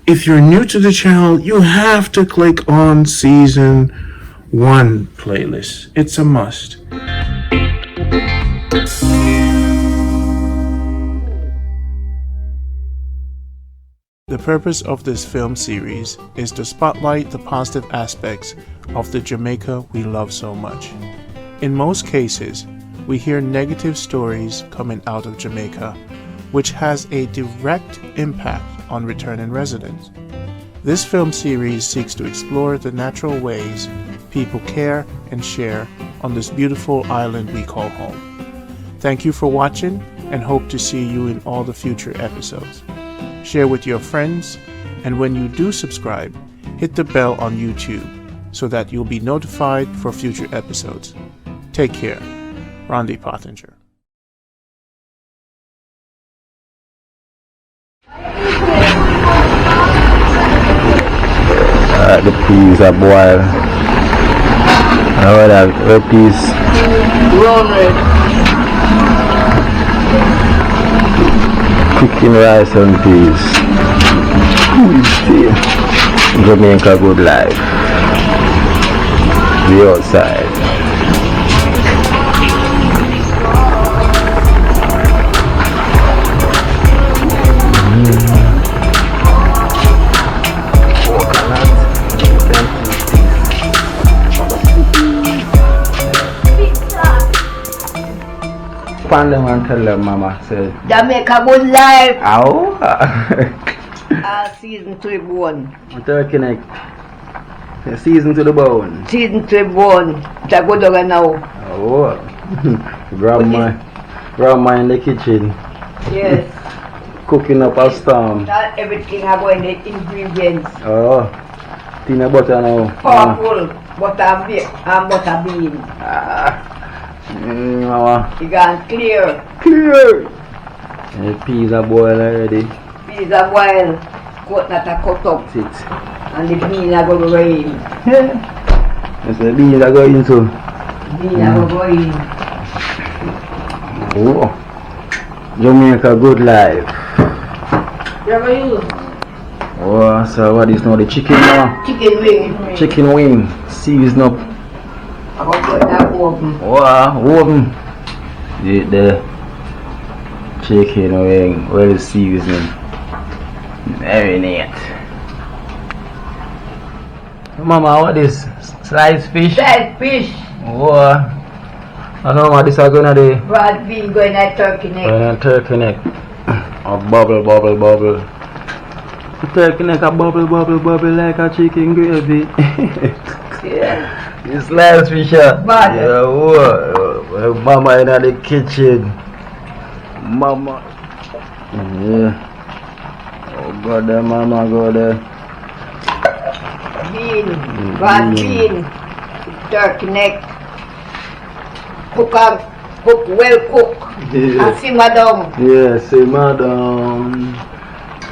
If you're new to the channel, you have to click on Season 1 playlist. It's a must. The purpose of this film series is to spotlight the positive aspects of the Jamaica we love so much. In most cases, we hear negative stories coming out of Jamaica, which has a direct impact on returning residents. This film series seeks to explore the natural ways people care and share on this beautiful island we call home. Thank you for watching and hope to see you in all the future episodes. Share with your friends, and when you do subscribe, hit the bell on YouTube so that you'll be notified for future episodes. Take care. Randy Pottinger. The peas are boiled. Now the peas. Brown red. Chicken, rice and peas. Jamaica good life. The outside. Find them and tell them, Mama said Jamaica good life. Ow. Season to the bone. Turkey neck. Season to the bone. Season to the bone. It's a good dog now. Oh. Grandma in the kitchen. Yes. Cooking up a storm. Not everything I go in the ingredients. Oh. Peanut butter now. Powerful. Butter bean. Mama. You got clear. The peas are boiled already. Peas are boiled. Coconut are cut up. Sit. And the beans are going to go in. Yes, the beans are going to. Beans are going to go in. Oh. Jamaica good life. Where you? Oh, so what is now the chicken now? Chicken wing. Chicken wing. Season up. I'm going to put that oven. Wow, oven. The chicken wing, well seasoned. Very neat. Mama, what is sliced fish? Sliced fish. Wow. I know what this is gonna do. Broad bean going at turkey neck. Going on turkey neck. A bubble. The turkey neck a bubble like a chicken gravy. Yeah. You slice fish up. Bad. Yeah, whoa. Mama in the kitchen. Mama. Yeah. Oh, go there, Mama, go there. Bean. Broad bean. Turkey neck. Cook well cook. Yeah. And simmer down. Yeah, simmer down.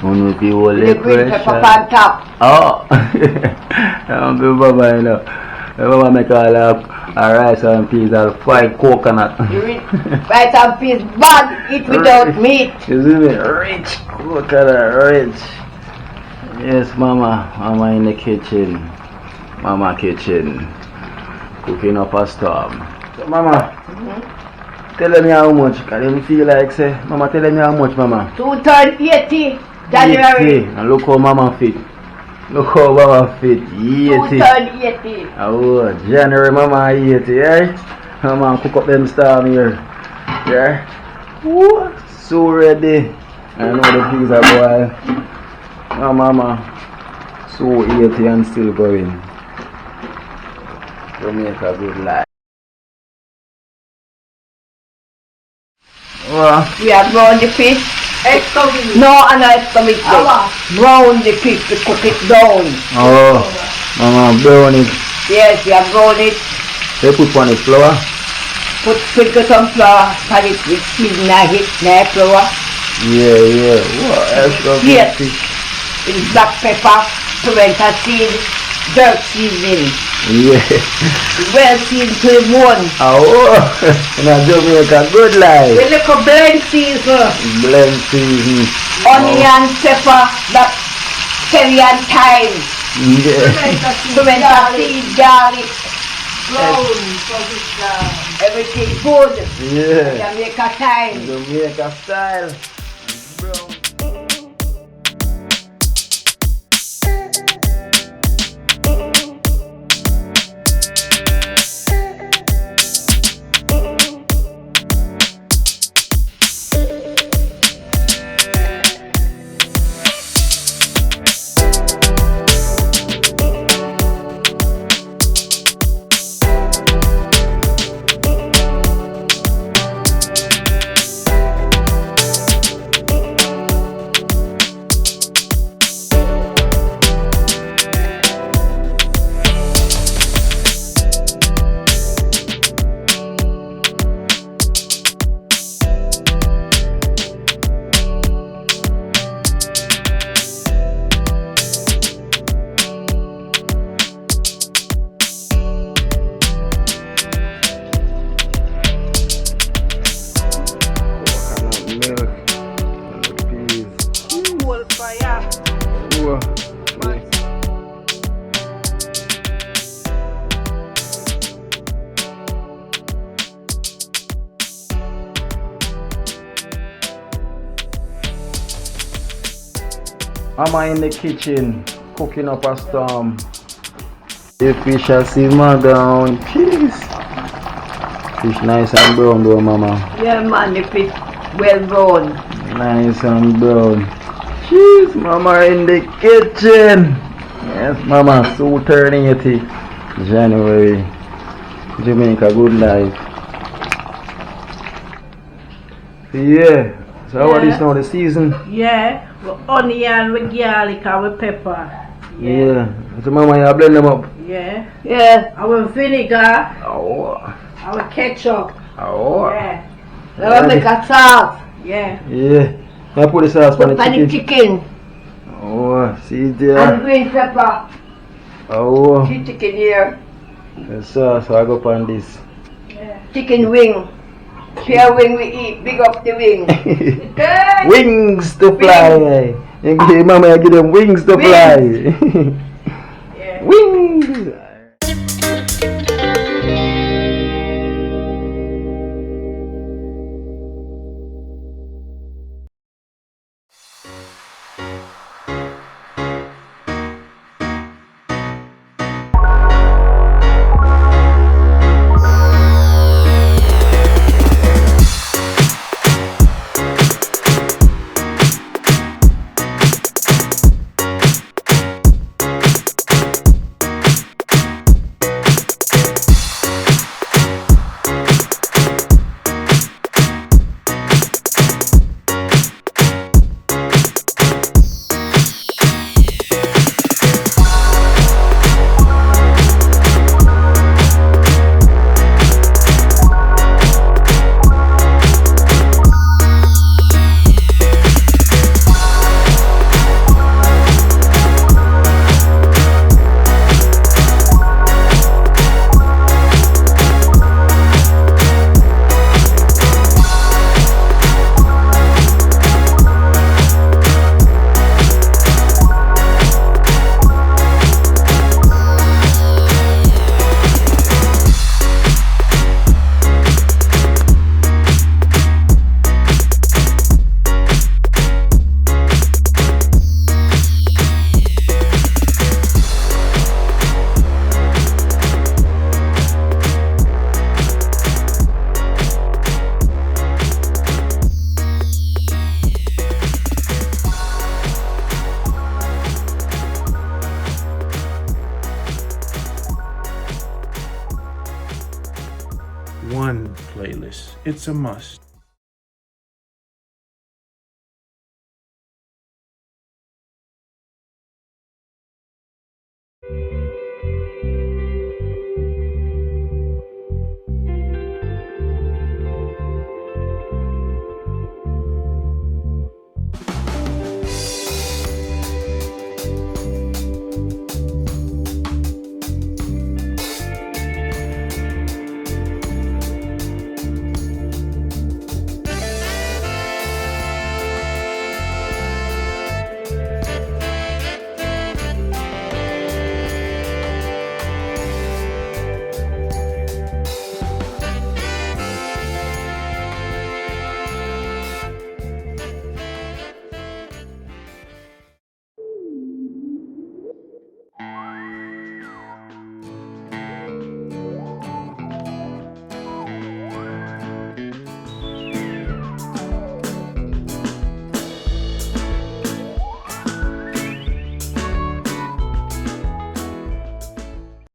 One with the whole The green pepper on top. Oh. I'm good, Mama, you know. Mama make all rice and peas and fried coconut. Rice and peas bad, eat without meat. You see me? Rich coconut, rich. Yes, Mama. Mama in the kitchen. Mama kitchen. Cooking up a storm. So, Mama, tell me how much. Can you feel like say, Mama, tell me how much, Mama? 280 January. 80. And look how Mama fit. Look how Mama fit. 80. 280. Oh, January, Mama 80, eh? Mama cook up them storm here. Yeah? Woo, so ready. I know the peas are boiled. Oh, Mama, so 80 and still going. Jamaica good life. We have brown the fish. No, and I stomach brown the fish to cook it down. Oh, Mama, brown it. Yes, we have brown it. They put on the flour. Sprinkle some flour, cut it with seasoning, hit flour. Yeah. What else? Yes. With black pepper, pimento seed, dirt seasoning. Yeah. Well seasoned to the bone. Oh, in Jamaica, good life. With little blend season. Blend season. Onion, pepper, black cherry and thyme. Yeah. Pimento seed, garlic, Brown, everything good. Yeah. Jamaica time. Jamaica style. Mama in the kitchen cooking up a storm. The fish are simmer down. Jeez. Fish nice and brown though, mama. Yeah, man, the fish well brown. Nice and brown. Jeez, mama in the kitchen. Yes, mama, so turning it January. Jamaica good life. Yeah. So what is now the season? Yeah, with onion, with garlic, and with pepper. Yeah. So mama, you blend them up. Yeah. Yeah. And with vinegar, Oh. and with ketchup. Oh. Yeah. Now make a sauce. Yeah. Yeah. I put the sauce on the And the chicken. chicken. Oh, see And there. green pepper. Oh. The chicken here. The sauce, so I go on this. Yeah. Chicken wing. Pure wing we eat. Big up the wing. Good. Wings to fly. You give mama, you give them wings to fly. Yeah. Wings. One playlist. It's a must.